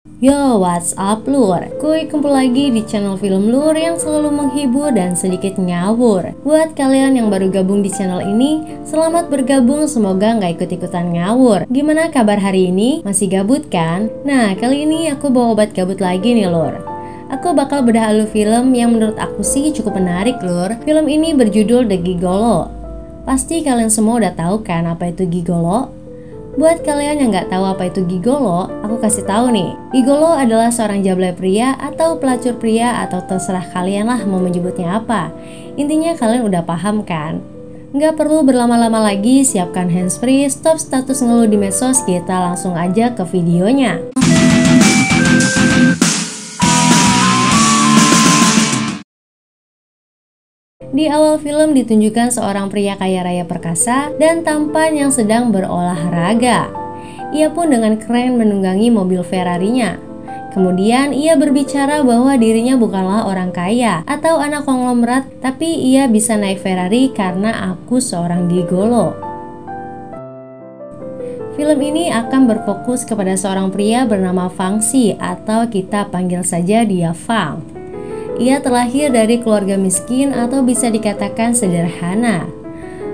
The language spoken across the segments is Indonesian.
Yo, what's up lur? Kuy kumpul lagi di channel Film Lur yang selalu menghibur dan sedikit ngawur. Buat kalian yang baru gabung di channel ini, selamat bergabung, semoga nggak ikut-ikutan ngawur. Gimana kabar hari ini? Masih gabut kan? Nah, kali ini aku bawa obat gabut lagi nih lur. Aku bakal bedah alur film yang menurut aku sih cukup menarik lur. Film ini berjudul The Gigolo. Pasti kalian semua udah tahu kan apa itu gigolo? Buat kalian yang nggak tahu apa itu gigolo, aku kasih tahu nih. Gigolo adalah seorang jablay pria atau pelacur pria atau terserah kalian lah mau menyebutnya apa. Intinya kalian udah paham kan? Nggak perlu berlama-lama lagi, siapkan handsfree, stop status ngeluh di medsos, kita langsung aja ke videonya. Di awal film ditunjukkan seorang pria kaya raya perkasa dan tampan yang sedang berolahraga. Ia pun dengan keren menunggangi mobil Ferrarinya. Kemudian ia berbicara bahwa dirinya bukanlah orang kaya atau anak konglomerat, tapi ia bisa naik Ferrari karena aku seorang gigolo. Film ini akan berfokus kepada seorang pria bernama Fang Xi atau kita panggil saja dia Fang. Ia terlahir dari keluarga miskin atau bisa dikatakan sederhana.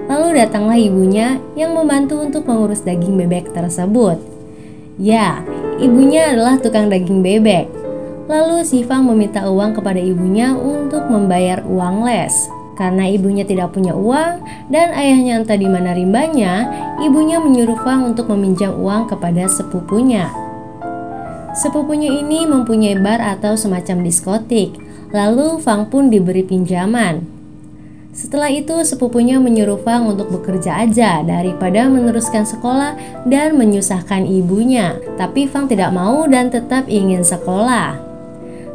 Lalu datanglah ibunya yang membantu untuk mengurus daging bebek tersebut. Ya, ibunya adalah tukang daging bebek. Lalu si Fang meminta uang kepada ibunya untuk membayar uang les. Karena ibunya tidak punya uang dan ayahnya entah di mana rimbanya, ibunya menyuruh Fang untuk meminjam uang kepada sepupunya. Sepupunya ini mempunyai bar atau semacam diskotik. Lalu Fang pun diberi pinjaman. Setelah itu sepupunya menyuruh Fang untuk bekerja aja daripada meneruskan sekolah dan menyusahkan ibunya. Tapi Fang tidak mau dan tetap ingin sekolah.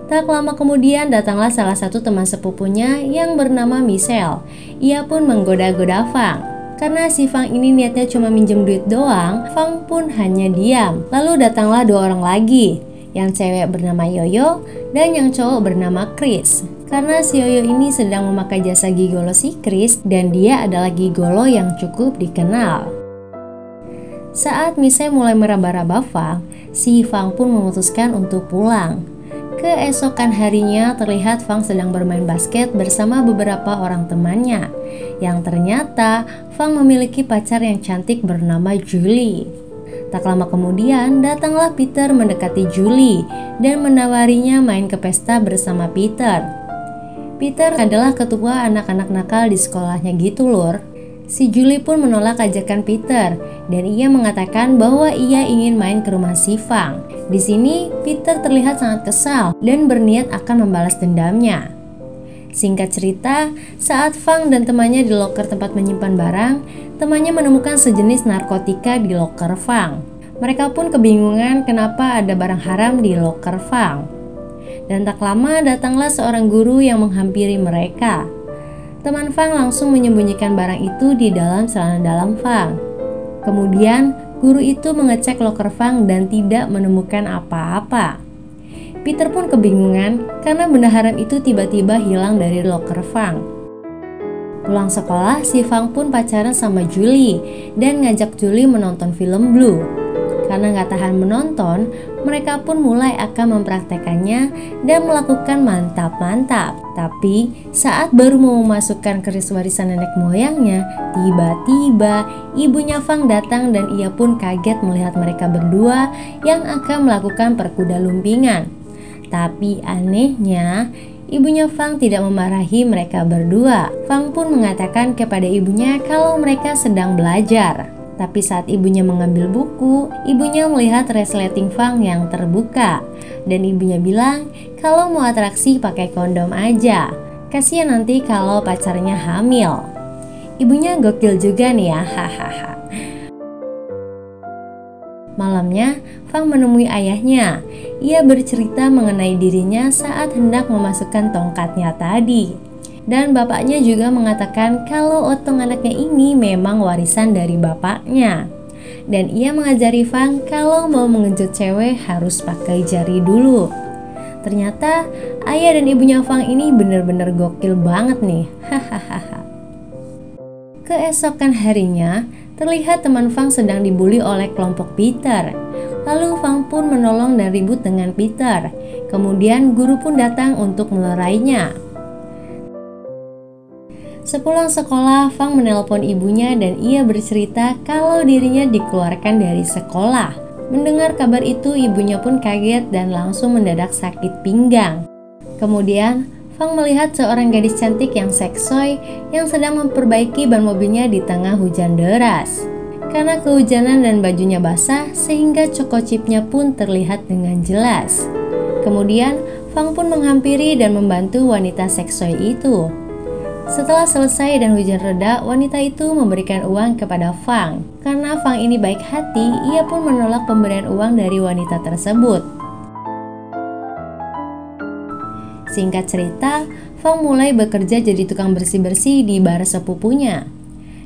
Tak lama kemudian datanglah salah satu teman sepupunya yang bernama Michelle. Ia pun menggoda-goda Fang. Karena si Fang ini niatnya cuma minjem duit doang, Fang pun hanya diam. Lalu datanglah dua orang lagi. Yang cewek bernama Yoyo dan yang cowok bernama Chris. Karena si Yoyo ini sedang memakai jasa gigolo si Chris dan dia adalah gigolo yang cukup dikenal. Saat Mise mulai meraba-raba Fang, si Fang pun memutuskan untuk pulang. Keesokan harinya terlihat Fang sedang bermain basket bersama beberapa orang temannya. Yang ternyata Fang memiliki pacar yang cantik bernama Julie. Tak lama kemudian datanglah Peter mendekati Julie dan menawarinya main ke pesta bersama Peter. Peter adalah ketua anak-anak nakal di sekolahnya gitu lur. Si Julie pun menolak ajakan Peter dan ia mengatakan bahwa ia ingin main ke rumah si Fang. Di sini Peter terlihat sangat kesal dan berniat akan membalas dendamnya. Singkat cerita, saat Fang dan temannya di loker tempat menyimpan barang, temannya menemukan sejenis narkotika di loker Fang. Mereka pun kebingungan kenapa ada barang haram di loker Fang. Dan tak lama datanglah seorang guru yang menghampiri mereka. Teman Fang langsung menyembunyikan barang itu di dalam celana dalam Fang. Kemudian, guru itu mengecek loker Fang dan tidak menemukan apa-apa. Peter pun kebingungan karena benda haram itu tiba-tiba hilang dari loker Fang. Pulang sekolah, si Fang pun pacaran sama Julie dan ngajak Julie menonton film Blue. Karena nggak tahan menonton, mereka pun mulai akan mempraktekannya dan melakukan mantap-mantap. Tapi saat baru mau memasukkan keris warisan nenek moyangnya, tiba-tiba ibunya Fang datang dan ia pun kaget melihat mereka berdua yang akan melakukan perkuda lumpingan. Tapi anehnya, ibunya Fang tidak memarahi mereka berdua. Fang pun mengatakan kepada ibunya kalau mereka sedang belajar. Tapi saat ibunya mengambil buku, ibunya melihat resleting Fang yang terbuka. Dan ibunya bilang kalau mau atraksi pakai kondom aja. Kasihan nanti kalau pacarnya hamil. Ibunya gokil juga nih ya, hahaha. Malamnya, Fang menemui ayahnya. Ia bercerita mengenai dirinya saat hendak memasukkan tongkatnya tadi. Dan bapaknya juga mengatakan kalau otong anaknya ini memang warisan dari bapaknya. Dan ia mengajari Fang kalau mau mengejut cewek harus pakai jari dulu. Ternyata ayah dan ibunya Fang ini bener-bener gokil banget nih. Hahaha. Keesokan harinya, Terlihat teman Fang sedang dibully oleh kelompok Peter. Lalu Fang pun menolong dan ribut dengan Peter. Kemudian guru pun datang untuk melerainya. Sepulang sekolah, Fang menelpon ibunya dan ia bercerita kalau dirinya dikeluarkan dari sekolah. Mendengar kabar itu, ibunya pun kaget dan langsung mendadak sakit pinggang. Kemudian, Fang melihat seorang gadis cantik yang seksoi yang sedang memperbaiki ban mobilnya di tengah hujan deras. Karena kehujanan dan bajunya basah, sehingga coko chipnya pun terlihat dengan jelas. Kemudian, Fang pun menghampiri dan membantu wanita seksoi itu. Setelah selesai dan hujan reda, wanita itu memberikan uang kepada Fang. Karena Fang ini baik hati, ia pun menolak pemberian uang dari wanita tersebut. Singkat cerita, Fang mulai bekerja jadi tukang bersih-bersih di bar sepupunya.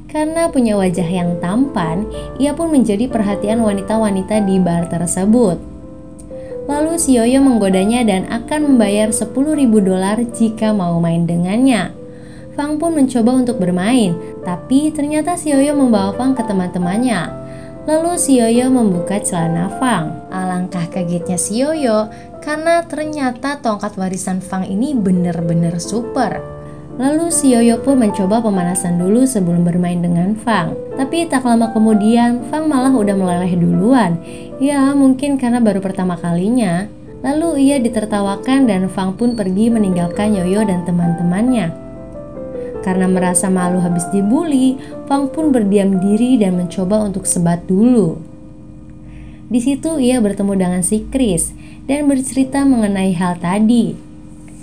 Karena punya wajah yang tampan, ia pun menjadi perhatian wanita-wanita di bar tersebut. Lalu si Yoyo menggodanya dan akan membayar $10.000 jika mau main dengannya. Fang pun mencoba untuk bermain, tapi ternyata si Yoyo membawa Fang ke teman-temannya. Lalu si Yoyo membuka celana Fang. Alangkah kagetnya si Yoyo karena ternyata tongkat warisan Fang ini benar-benar super. Lalu si Yoyo pun mencoba pemanasan dulu sebelum bermain dengan Fang. Tapi tak lama kemudian Fang malah udah meleleh duluan. Ya mungkin karena baru pertama kalinya. Lalu ia ditertawakan dan Fang pun pergi meninggalkan Yoyo dan teman-temannya. Karena merasa malu habis dibully, Fang pun berdiam diri dan mencoba untuk sebat dulu. Di situ ia bertemu dengan si Chris dan bercerita mengenai hal tadi.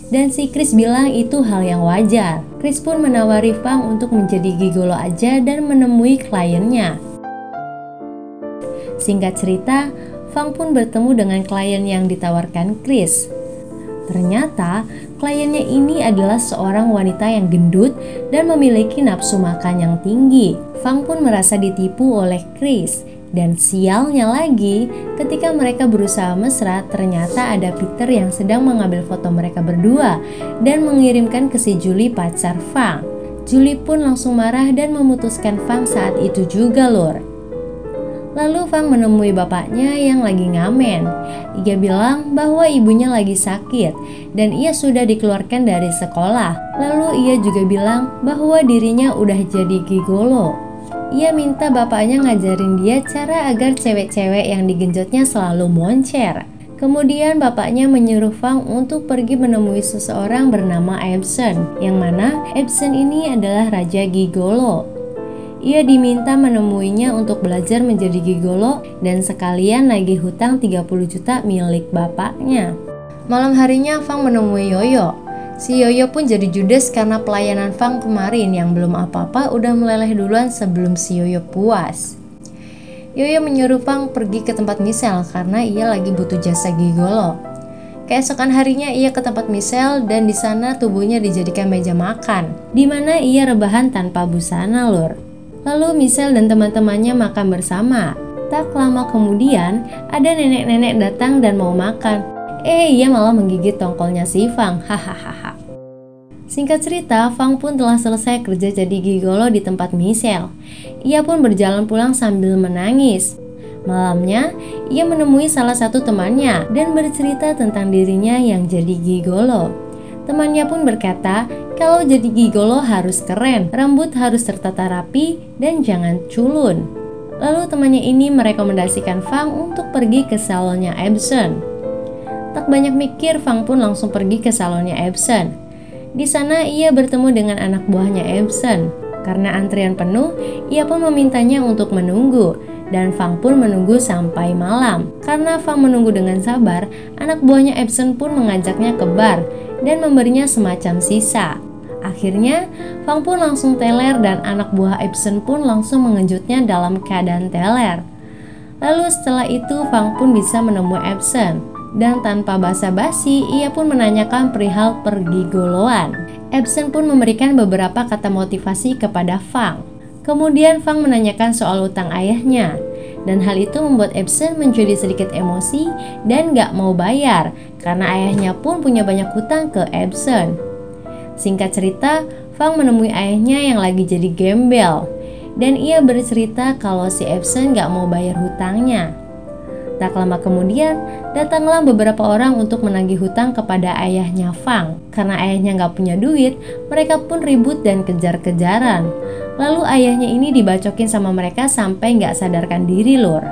Dan si Chris bilang itu hal yang wajar. Chris pun menawari Fang untuk menjadi gigolo aja dan menemui kliennya. Singkat cerita, Fang pun bertemu dengan klien yang ditawarkan Chris. Ternyata kliennya ini adalah seorang wanita yang gendut dan memiliki nafsu makan yang tinggi. Fang pun merasa ditipu oleh Chris. Dan sialnya lagi, ketika mereka berusaha mesra, ternyata ada Peter yang sedang mengambil foto mereka berdua dan mengirimkan ke si Julie pacar Fang. Julie pun langsung marah dan memutuskan Fang saat itu juga lur. Lalu Fang menemui bapaknya yang lagi ngamen. Ia bilang bahwa ibunya lagi sakit dan ia sudah dikeluarkan dari sekolah. Lalu ia juga bilang bahwa dirinya udah jadi gigolo. Ia minta bapaknya ngajarin dia cara agar cewek-cewek yang digenjotnya selalu moncer. Kemudian bapaknya menyuruh Fang untuk pergi menemui seseorang bernama Epson, yang mana Epson ini adalah raja gigolo. Ia diminta menemuinya untuk belajar menjadi gigolo dan sekalian nagih hutang 30 juta milik bapaknya. Malam harinya Fang menemui Yoyo. Si Yoyo pun jadi judes karena pelayanan Fang kemarin yang belum apa-apa udah meleleh duluan sebelum si Yoyo puas. Yoyo menyuruh Fang pergi ke tempat Michelle karena ia lagi butuh jasa gigolo. Keesokan harinya ia ke tempat Michelle dan di sana tubuhnya dijadikan meja makan, di mana ia rebahan tanpa busana lur. Lalu Michelle dan teman-temannya makan bersama. Tak lama kemudian, ada nenek-nenek datang dan mau makan. Ia malah menggigit tongkolnya si Fang, hahaha. Singkat cerita, Fang pun telah selesai kerja jadi gigolo di tempat Michelle. Ia pun berjalan pulang sambil menangis. Malamnya, ia menemui salah satu temannya dan bercerita tentang dirinya yang jadi gigolo. Temannya pun berkata, kalau jadi gigolo harus keren, rambut harus tertata rapi, dan jangan culun. Lalu temannya ini merekomendasikan Fang untuk pergi ke salonnya Epson. Tak banyak mikir, Fang pun langsung pergi ke salonnya Epson. Di sana ia bertemu dengan anak buahnya Epson. Karena antrian penuh, ia pun memintanya untuk menunggu. Dan Fang pun menunggu sampai malam. Karena Fang menunggu dengan sabar, anak buahnya Epson pun mengajaknya ke bar dan memberinya semacam sisa. Akhirnya, Fang pun langsung teler dan anak buah Epson pun langsung mengejutnya dalam keadaan teler. Lalu setelah itu, Fang pun bisa menemui Epson. Dan tanpa basa-basi, ia pun menanyakan perihal pergigoloan. Epson pun memberikan beberapa kata motivasi kepada Fang. Kemudian Fang menanyakan soal utang ayahnya. Dan hal itu membuat Epson menjadi sedikit emosi dan gak mau bayar karena ayahnya pun punya banyak hutang ke Epson. Singkat cerita, Fang menemui ayahnya yang lagi jadi gembel. dan ia bercerita kalau si Epson gak mau bayar hutangnya. Tak lama kemudian, datanglah beberapa orang untuk menagih hutang kepada ayahnya Fang. Karena ayahnya gak punya duit, mereka pun ribut dan kejar-kejaran. Lalu ayahnya ini dibacokin sama mereka sampai gak sadarkan diri lur.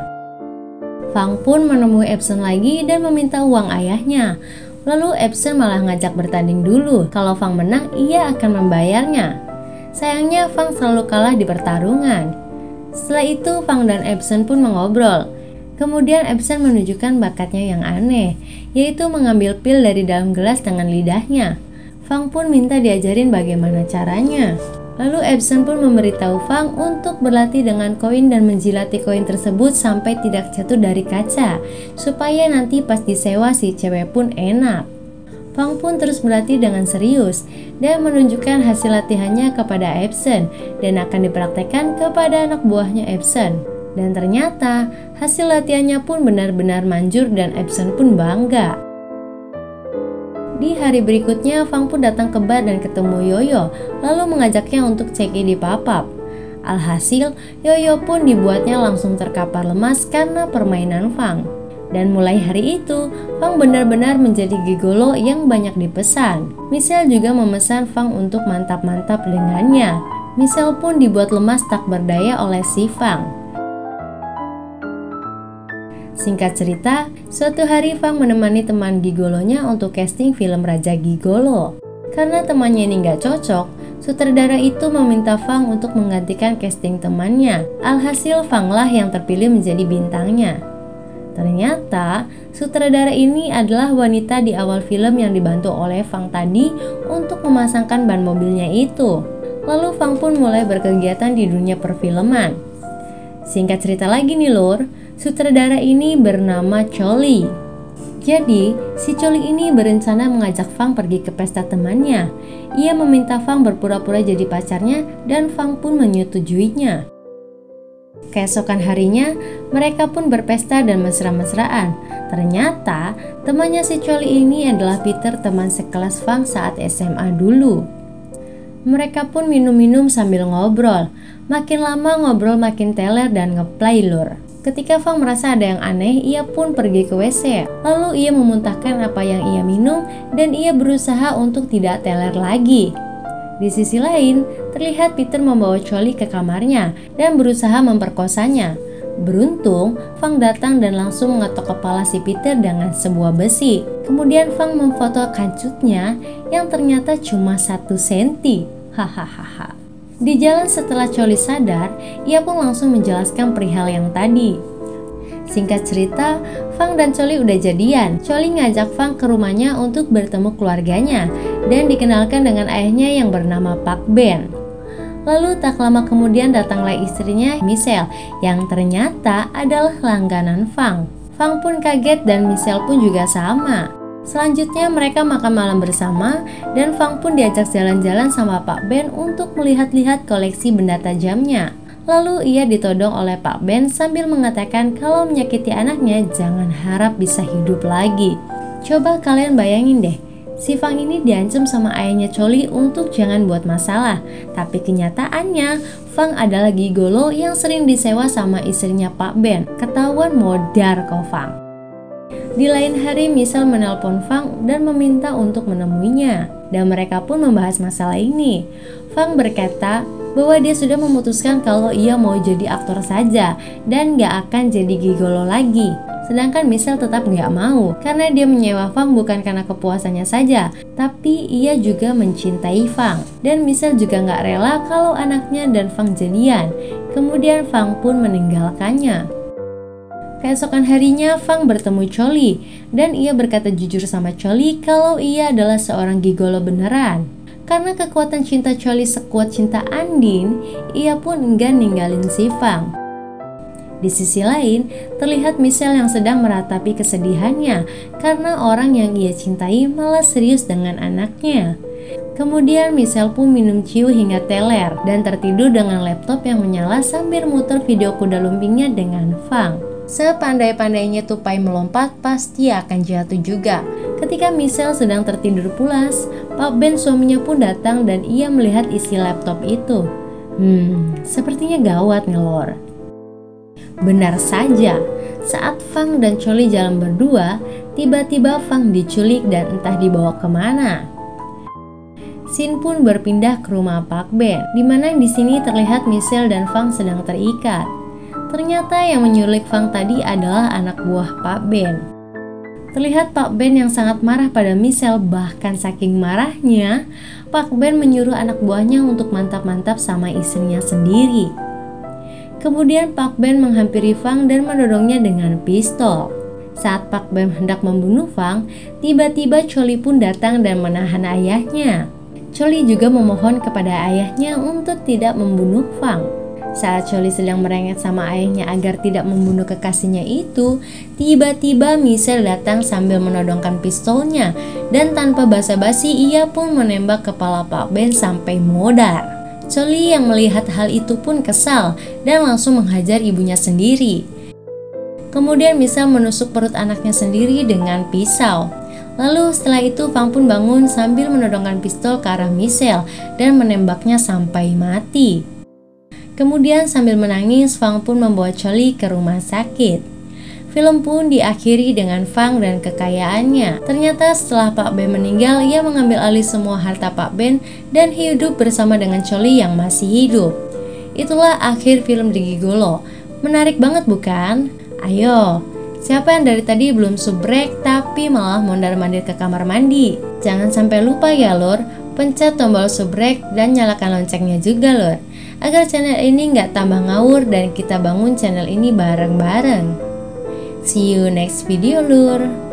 Fang pun menemui Epson lagi dan meminta uang ayahnya. Lalu Epson malah ngajak bertanding dulu. Kalau Fang menang, ia akan membayarnya. Sayangnya Fang selalu kalah di pertarungan. Setelah itu Fang dan Epson pun mengobrol. Kemudian Epson menunjukkan bakatnya yang aneh, yaitu mengambil pil dari dalam gelas dengan lidahnya. Fang pun minta diajarin bagaimana caranya. Lalu Epson pun memberitahu Fang untuk berlatih dengan koin dan menjilati koin tersebut sampai tidak jatuh dari kaca, supaya nanti pas disewa si cewek pun enak. Fang pun terus berlatih dengan serius dan menunjukkan hasil latihannya kepada Epson dan akan dipraktekkan kepada anak buahnya Epson. Dan ternyata hasil latihannya pun benar-benar manjur dan Epson pun bangga. Di hari berikutnya Fang pun datang ke bar dan ketemu Yoyo, lalu mengajaknya untuk check-in di pub-up. Alhasil Yoyo pun dibuatnya langsung terkapar lemas karena permainan Fang. Dan mulai hari itu Fang benar-benar menjadi gigolo yang banyak dipesan. Michelle juga memesan Fang untuk mantap-mantap dengannya. Michelle pun dibuat lemas tak berdaya oleh si Fang. Singkat cerita, suatu hari Fang menemani teman gigolonya untuk casting film Raja Gigolo. Karena temannya ini gak cocok, sutradara itu meminta Fang untuk menggantikan casting temannya. Alhasil Fang lah yang terpilih menjadi bintangnya. Ternyata, sutradara ini adalah wanita di awal film yang dibantu oleh Fang tadi untuk memasangkan ban mobilnya itu. Lalu Fang pun mulai berkegiatan di dunia perfilman. Singkat cerita lagi nih lur, sutradara ini bernama Choli. Jadi, si Choli ini berencana mengajak Fang pergi ke pesta temannya. Ia meminta Fang berpura-pura jadi pacarnya dan Fang pun menyetujuinya. Keesokan harinya, mereka pun berpesta dan mesra-mesraan. Ternyata, temannya si Choli ini adalah Peter, teman sekelas Fang saat SMA dulu. Mereka pun minum-minum sambil ngobrol. Makin lama ngobrol makin teler dan ngeplay lur. Ketika Fang merasa ada yang aneh, ia pun pergi ke WC. Lalu ia memuntahkan apa yang ia minum dan ia berusaha untuk tidak teler lagi. Di sisi lain, terlihat Peter membawa Choli ke kamarnya dan berusaha memperkosanya. Beruntung, Fang datang dan langsung mengetok kepala si Peter dengan sebuah besi. Kemudian Fang memfoto kancutnya yang ternyata cuma 1 senti. Hahaha. Di jalan setelah Choli sadar, ia pun langsung menjelaskan perihal yang tadi. Singkat cerita, Fang dan Choli udah jadian. Choli ngajak Fang ke rumahnya untuk bertemu keluarganya dan dikenalkan dengan ayahnya yang bernama Pak Ben. Lalu tak lama kemudian datanglah istrinya Michelle yang ternyata adalah langganan Fang. Fang pun kaget dan Michelle pun juga sama. Selanjutnya mereka makan malam bersama dan Fang pun diajak jalan-jalan sama Pak Ben untuk melihat-lihat koleksi benda tajamnya. Lalu ia ditodong oleh Pak Ben sambil mengatakan kalau menyakiti anaknya jangan harap bisa hidup lagi. Coba kalian bayangin deh, si Fang ini diancam sama ayahnya Choli untuk jangan buat masalah. Tapi kenyataannya Fang adalah gigolo yang sering disewa sama istrinya Pak Ben. Ketahuan modar kau Fang. Di lain hari Michelle menelpon Fang dan meminta untuk menemuinya. Dan mereka pun membahas masalah ini. Fang berkata bahwa dia sudah memutuskan kalau ia mau jadi aktor saja dan gak akan jadi gigolo lagi. Sedangkan Michelle tetap gak mau karena dia menyewa Fang bukan karena kepuasannya saja, tapi ia juga mencintai Fang. Dan Michelle juga gak rela kalau anaknya dan Fang jadian. Kemudian Fang pun meninggalkannya. Keesokan harinya Fang bertemu Choli dan ia berkata jujur sama Choli kalau ia adalah seorang gigolo beneran. Karena kekuatan cinta Choli sekuat cinta Andin, ia pun enggan ninggalin si Fang. Di sisi lain, terlihat Michelle yang sedang meratapi kesedihannya karena orang yang ia cintai malah serius dengan anaknya. Kemudian Michelle pun minum ciu hingga teler dan tertidur dengan laptop yang menyala sambil muter video kuda lumpingnya dengan Fang. Sepandai-pandainya tupai melompat pasti akan jatuh juga. Ketika Michelle sedang tertidur pulas, Pak Ben suaminya pun datang dan ia melihat isi laptop itu. Sepertinya gawat nih Lor. Benar saja, saat Fang dan Choli jalan berdua, tiba-tiba Fang diculik dan entah dibawa kemana. Scene pun berpindah ke rumah Pak Ben, di mana di sini terlihat Michelle dan Fang sedang terikat. Ternyata yang menyulik Fang tadi adalah anak buah Pak Ben. Terlihat Pak Ben yang sangat marah pada Michelle, bahkan saking marahnya, Pak Ben menyuruh anak buahnya untuk mantap-mantap sama istrinya sendiri. Kemudian Pak Ben menghampiri Fang dan mendorongnya dengan pistol. Saat Pak Ben hendak membunuh Fang, tiba-tiba Choli pun datang dan menahan ayahnya. Choli juga memohon kepada ayahnya untuk tidak membunuh Fang. Saat Choli sedang merengek sama ayahnya agar tidak membunuh kekasihnya itu, tiba-tiba Michelle datang sambil menodongkan pistolnya dan tanpa basa-basi ia pun menembak kepala Pak Ben sampai modar. Choli yang melihat hal itu pun kesal dan langsung menghajar ibunya sendiri. Kemudian Michelle menusuk perut anaknya sendiri dengan pisau. Lalu setelah itu Fang pun bangun sambil menodongkan pistol ke arah Michelle dan menembaknya sampai mati. Kemudian sambil menangis, Fang pun membawa Choli ke rumah sakit. Film pun diakhiri dengan Fang dan kekayaannya. Ternyata setelah Pak Ben meninggal, ia mengambil alih semua harta Pak Ben dan hidup bersama dengan Choli yang masih hidup. Itulah akhir film The Gigolo. Menarik banget bukan? Ayo, siapa yang dari tadi belum subrek tapi malah mondar-mandir ke kamar mandi? Jangan sampai lupa ya Lur, pencet tombol subrek dan nyalakan loncengnya juga Lur, agar channel ini nggak tambah ngawur dan kita bangun channel ini bareng-bareng. See you next video Lur.